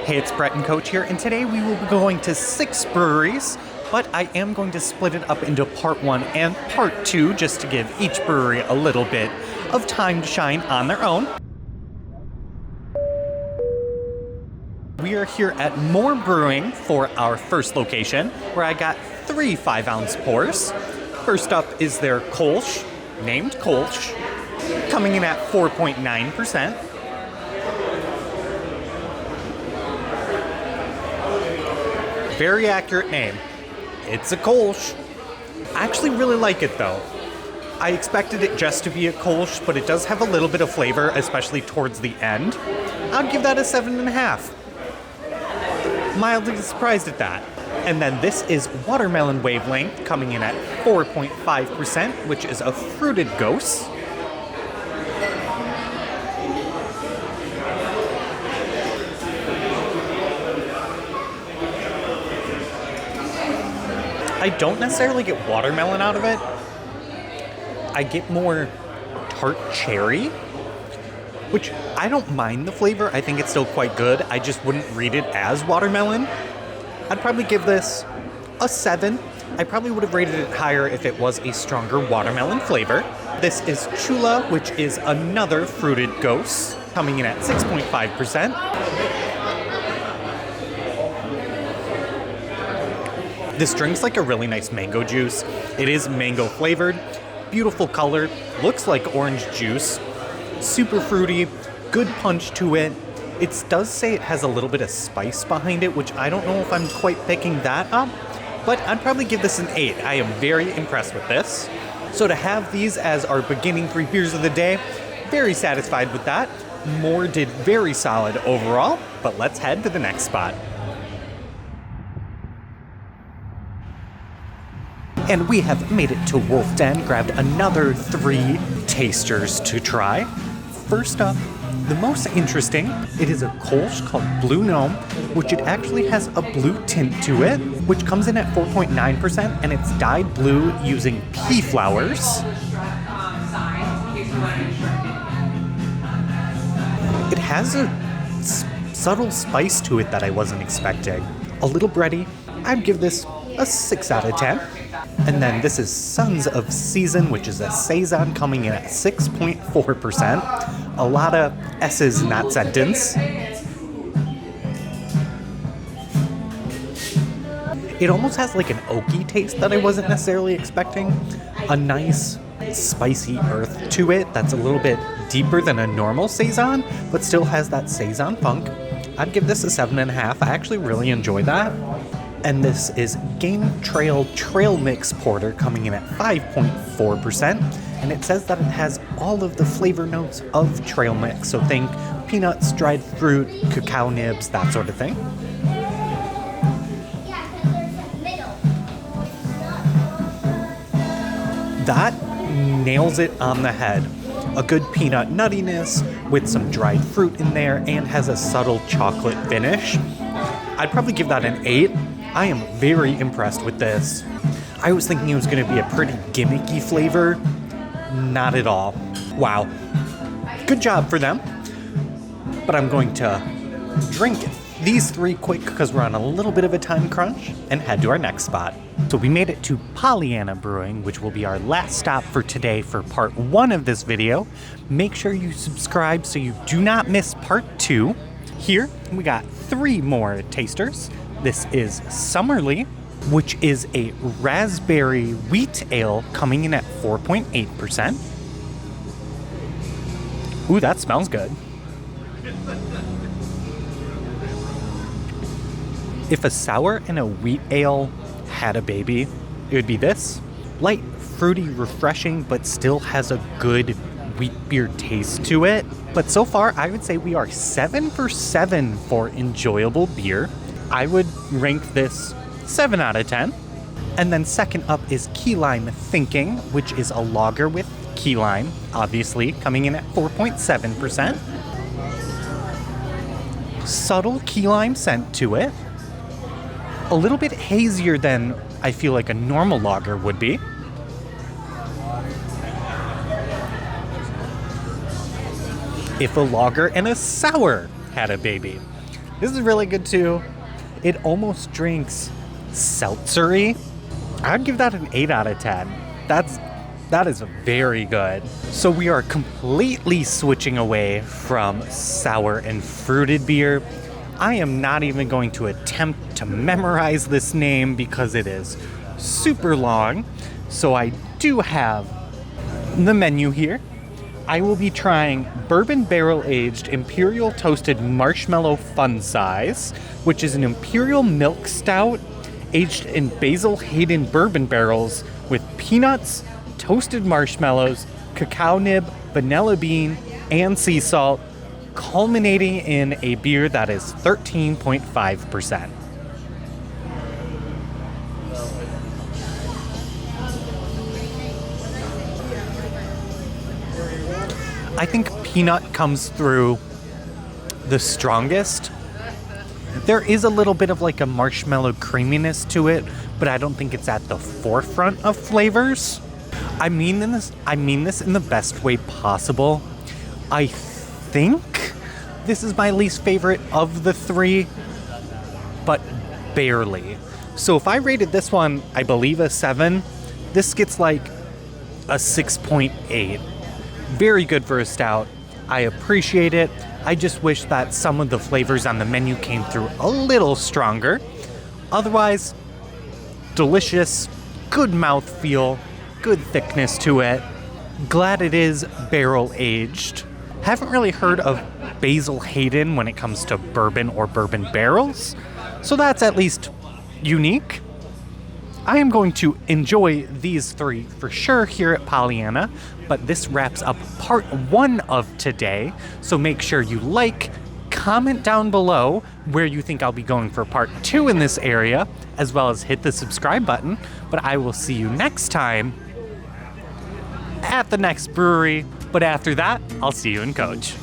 Hey, it's Brett and Coach here, and today we will be going to 6 breweries, but I am going to split it up into part 1 and part 2 just to give each brewery a little bit of time to shine on their own. We are here at More Brewing for our first location, where I got 3 5-ounce pours. First up is their Kolsch, named Kolsch, coming in at 4.9%. Very accurate name. It's a Kolsch. I actually really like it though. I expected it just to be a Kolsch, but it does have a little bit of flavor, especially towards the end. I'd give that a 7.5. Mildly surprised at that. And then this is Watermelon Wavelength, coming in at 4.5%, which is a fruited ghost. I don't necessarily get watermelon out of it. I get more tart cherry, which I don't mind the flavor. I think it's still quite good. I just wouldn't read it as watermelon. I'd probably give this a 7. I probably would have rated it higher if it was a stronger watermelon flavor. This is Chula, which is another fruited ghost, coming in at 6.5%. This drink's like a really nice mango juice. It is mango flavored, beautiful color, looks like orange juice, super fruity, good punch to it. It does say it has a little bit of spice behind it, which I don't know if I'm quite picking that up, but I'd probably give this an 8. I am very impressed with this. So to have these as our beginning 3 beers of the day, very satisfied with that. More did very solid overall, but let's head to the next spot. And we have made it to Wolfden, grabbed another 3 tasters to try. First up, the most interesting, it is a Kolsch called Blue Gnome, which it actually has a blue tint to it, which comes in at 4.9%, and it's dyed blue using pea flowers. It has a subtle spice to it that I wasn't expecting. A little bready. I'd give this a 6 out of 10. And then this is Sons of Season, which is a Saison, coming in at 6.4%. A lot of S's in that sentence. It almost has like an oaky taste that I wasn't necessarily expecting. A nice spicy earth to it that's a little bit deeper than a normal Saison, but still has that Saison funk. I'd give this a 7.5. I actually really enjoy that. And this is Game Trail Trail Mix Porter, coming in at 5.4%. And it says that it has all of the flavor notes of trail mix. So think peanuts, dried fruit, cacao nibs, that sort of thing. That nails it on the head. A good peanut nuttiness with some dried fruit in there and has a subtle chocolate finish. I'd probably give that an 8. I am very impressed with this. I was thinking it was going to be a pretty gimmicky flavor. Not at all. Wow. Good job for them. But I'm going to drink these 3 quick because we're on a little bit of a time crunch and head to our next spot. So we made it to Pollyanna Brewing, which will be our last stop for today for part 1 of this video. Make sure you subscribe so you do not miss part 2. Here we got 3 more tasters. This is Summerly, which is a raspberry wheat ale, coming in at 4.8%. Ooh, that smells good. If a sour and a wheat ale had a baby, it would be this. Light, fruity, refreshing, but still has a good wheat beer taste to it. But so far, I would say we are 7 for 7 for enjoyable beer. I would rank this 7 out of 10. And then second up is Key Lime Thinking, which is a lager with key lime, obviously, coming in at 4.7%. Subtle key lime scent to it. A little bit hazier than I feel like a normal lager would be. If a lager and a sour had a baby. This is really good too. It almost drinks seltzery. I'd give that an 8 out of 10. That is very good. So we are completely switching away from sour and fruited beer. I am not even going to attempt to memorize this name because it is super long. So I do have the menu here. I will be trying Bourbon Barrel Aged Imperial Toasted Marshmallow Fun Size, which is an Imperial Milk Stout aged in Basil Hayden bourbon barrels with peanuts, toasted marshmallows, cacao nib, vanilla bean, and sea salt, culminating in a beer that is 13.5%. I think peanut comes through the strongest. There is a little bit of like a marshmallow creaminess to it, but I don't think it's at the forefront of flavors. I mean this in the best way possible. I think this is my least favorite of the three, but barely. So if I rated this one, I believe a 7, this gets like a 6.8. Very good for a stout. I appreciate it. I just wish that some of the flavors on the menu came through a little stronger. Otherwise, delicious, good mouthfeel, good thickness to it. Glad it is barrel aged. Haven't really heard of Basil Hayden when it comes to bourbon or bourbon barrels, so that's at least unique. I am going to enjoy these three for sure here at Pollyanna, but this wraps up part 1 of today. So make sure you like, comment down below where you think I'll be going for part 2 in this area, as well as hit the subscribe button. But I will see you next time at the next brewery. But after that, I'll see you in Coach.